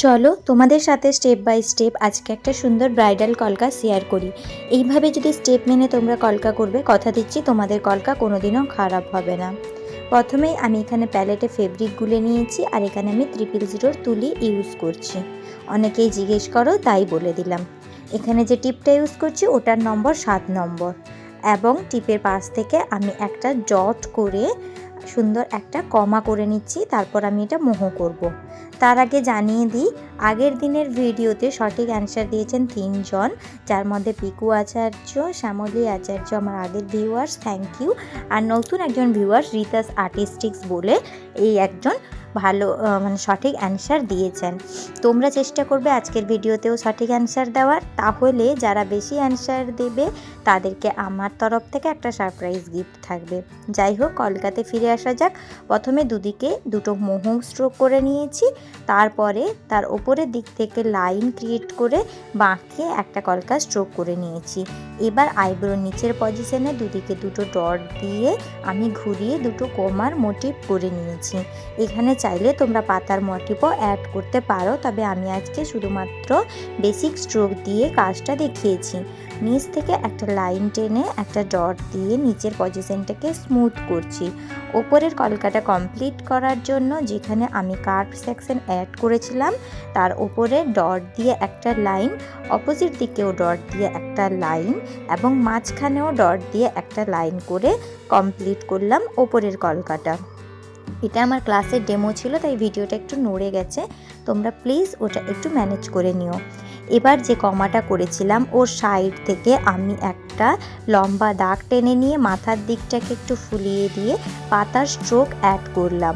চলো তোমাদের সাথে স্টেপ বাই স্টেপ আজকে একটা সুন্দর ব্রাইডাল কলকা শেয়ার করি। এইভাবে যদি স্টেপ মেনে তোমরা কলকা করবে, কথা দিচ্ছি তোমাদের কলকা কোনোদিনও খারাপ হবে না। প্রথমেই আমি এখানে প্যালেটে ফেব্রিক গুলে নিয়েছি, আর এখানে আমি 000 তুলি ইউজ করছি। অনেকেই জিজ্ঞেস করো, তাই বলে দিলাম। এখানে যে টিপটা ইউজ করছি ওটার নম্বর 7 নম্বর, এবং টিপের পাশ থেকে আমি একটা ডট করে সুন্দর একটা কমা করে নিচ্ছি। তারপর আমি এটা মোহো করব। তার আগে জানিয়ে দিই, আগের দিনের ভিডিওতে সঠিক অ্যান্সার দিয়েছেন 3 জন, যার মধ্যে পিকু আচার্য, শ্যামলী আচার্য আমার আগের ভিউয়ার্স, থ্যাংক ইউ। আর নতুন একজন ভিউয়ার্স রিতাস আর্টিস্টিক্স বলে এই একজন ভালো সঠিক অ্যান্সার দিয়েছেন। তোমরা চেষ্টা করবে আজকের ভিডিওতেও সঠিক অ্যান্সার দেওয়ার, তাহলে যারা বেশি অ্যান্সার দেবে তাদেরকে আমার তরফ থেকে একটা সারপ্রাইজ গিফট থাকবে। যাই হোক, কলকাতে ফিরে আসা যাক। প্রথমে দুদিকে দুটো মোহো স্ট্রোক করে নিয়েছি, তারপরে তার ওপরের দিক থেকে লাইন ক্রিয়েট করে বাঁকিয়ে একটা কলকা স্ট্রোক করে নিয়েছি। এবার আইব্রোর নিচের পজিশনে দুদিকে দুটো ডট দিয়ে আমি ঘুরিয়ে দুটো কোমার মোটিভ করে নিয়েছি। এখানে চাইলে তোমরা পাতার মোটিভও অ্যাড করতে পারো, তবে আমি আজকে শুধুমাত্র বেসিক স্ট্রোক দিয়ে কাজটা দেখিয়েছি। নিচ থেকে একটা লাইন টেনে একটা ডট দিয়ে নিচের পজিশনটাকে স্মুথ করছি। ওপরের কলকাটা কমপ্লিট করার জন্য যেখানে আমি কার্ভ সেকশন অ্যাড করেছিলাম তার ওপরে ডট দিয়ে একটা লাইন, অপোজিট দিকেও ডট দিয়ে একটা লাইন, এবং মাঝখানেও ডট দিয়ে একটা লাইন করে কমপ্লিট করলাম ওপরের কলকাটা। এটা আমার ক্লাসের ডেমো ছিল, তাই ভিডিওটা একটু নড়ে গেছে, তোমরা প্লিজ ওটা একটু ম্যানেজ করে নিও। এবার যে কমাটা করেছিলাম ওর সাইড থেকে আমি একটা লম্বা দাগ টেনে নিয়ে মাথার দিকটাকে একটু ফুলিয়ে দিয়ে পাতার স্ট্রোক অ্যাড করলাম।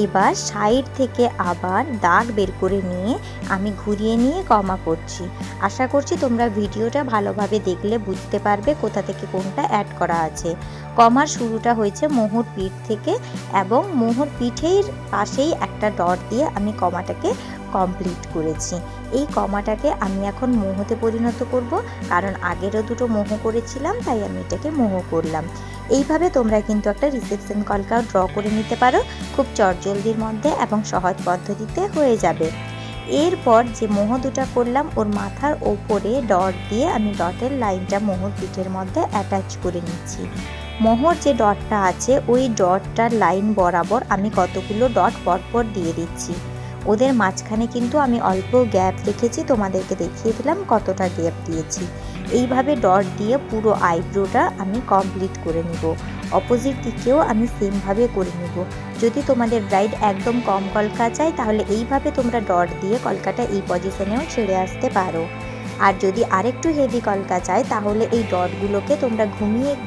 এবার সাইড থেকে আবার দাগ বের করে নিয়ে আমি ঘুরিয়ে নিয়ে কমা করছি। আশা করছি তোমরা ভিডিওটা ভালোভাবে দেখলে বুঝতে পারবে কোথা থেকে কোনটা অ্যাড করা আছে। কমার শুরুটা হয়েছে মোহর পিঠ থেকে, এবং মোহর পিঠের পাশেই একটা ডট দিয়ে আমি কমাটাকে কমপ্লিট করেছি। এই কমাটাকে আমি এখন মোহতে পরিণত করব, কারণ আগেরও দুটো মোহো করেছিলাম, তাই আমি এটাকে মোহো করলাম। এইভাবে তোমরা কিন্তু একটা রিসেপশন কলকাও ড্র করে নিতে পারো, খুব চটজলদির মধ্যে এবং সহজ পদ্ধতিতে হয়ে যাবে। এরপর যে মোহো দুটা করলাম ওর মাথার ওপরে ডট দিয়ে আমি ডটের লাইনটা মোহর পিঠের মধ্যে অ্যাটাচ করে নিচ্ছি। মোহর যে ডটটা আছে ওই ডটটার লাইন বরাবর আমি কতগুলো ডট পরপর দিয়ে দিচ্ছি। ওদের মাঝখানে কিন্তু আমি অল্প গ্যাপ রেখেছি, তোমাদেরকে দেখিয়ে দিলাম কতটা গ্যাপ দিয়েছি। এইভাবে ডট দিয়ে পুরো আইব্রোটা আমি কমপ্লিট করে নিব। অপোজিট দিকেও আমি সেমভাবে করে নিব। যদি তোমাদের ব্রাইড একদম কম কলকা চায় তাহলে এইভাবে তোমরা ডট দিয়ে কলকাটা এই পজিশনেও ছেড়ে আসতে পারো। আর যদি আরেকটু হেভি কলকা চাই তাহলে এই ডটগুলোকে তোমরা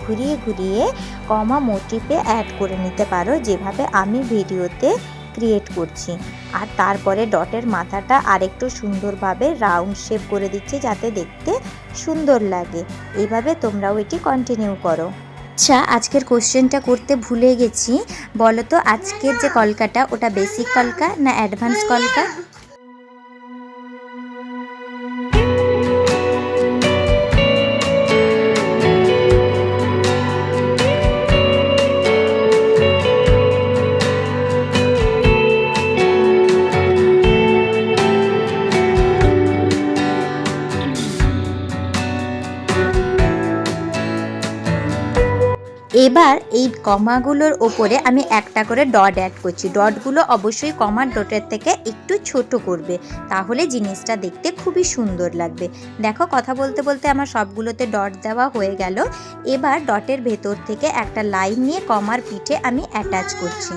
ঘুরিয়ে ঘুরিয়ে কমা মোটিভে অ্যাড করে নিতে পারো, যেভাবে আমি ভিডিওতে ক্রিয়েট করছি। আর তারপরে ডটের মাথাটা আরেকটু সুন্দরভাবে রাউন্ড শেপ করে দিচ্ছি যাতে দেখতে সুন্দর লাগে। এইভাবে তোমরাও এটি কন্টিনিউ করো। আচ্ছা, আজকের কোশ্চেনটা করতে ভুলে গেছি, বলো তো আজকের যে কলকাটা ওটা বেসিক কলকা না অ্যাডভান্স কলকা? এবার এই কমাগুলোর ওপরে আমি একটা করে ডট অ্যাড করছি। ডটগুলো অবশ্যই কমার ডটের থেকে একটু ছোট করবে, তাহলে জিনিসটা দেখতে খুবই সুন্দর লাগবে। দেখো, কথা বলতে বলতে আমার সবগুলোতে ডট দেওয়া হয়ে গেল। এবার ডটের ভেতর থেকে একটা লাইন নিয়ে কমার পিঠে আমি অ্যাটাচ করছি।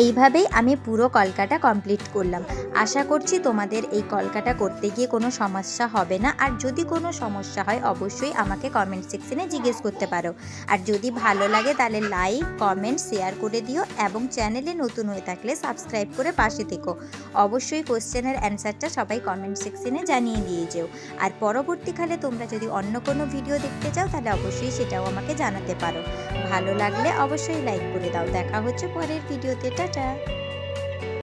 এইভাবেই আমি পুরো কলকাটা কমপ্লিট করলাম। আশা করছি তোমাদের এই কলকাটা করতে গিয়ে কোনো সমস্যা হবে না। আর যদি কোনো সমস্যা হয় অবশ্যই আমাকে কমেন্ট সেকশনে জিজ্ঞেস করতে পারো। আর যদি ভালো লাগে তাহলে লাইক, কমেন্ট, শেয়ার করে দিও, এবং চ্যানেলে নতুন হয়ে থাকলে সাবস্ক্রাইব করে পাশে থেকো। অবশ্যই কোশ্চেনের অ্যান্সারটা সবাই কমেন্ট সেকশনে জানিয়ে দিয়ে যেও। আর পরবর্তীকালে তোমরা যদি অন্য কোনো ভিডিও দেখতে চাও তাহলে অবশ্যই সেটাও আমাকে জানাতে পারো। ভালো লাগলে অবশ্যই লাইক করে দাও। দেখা হচ্ছে পরের ভিডিওতে। টাটা।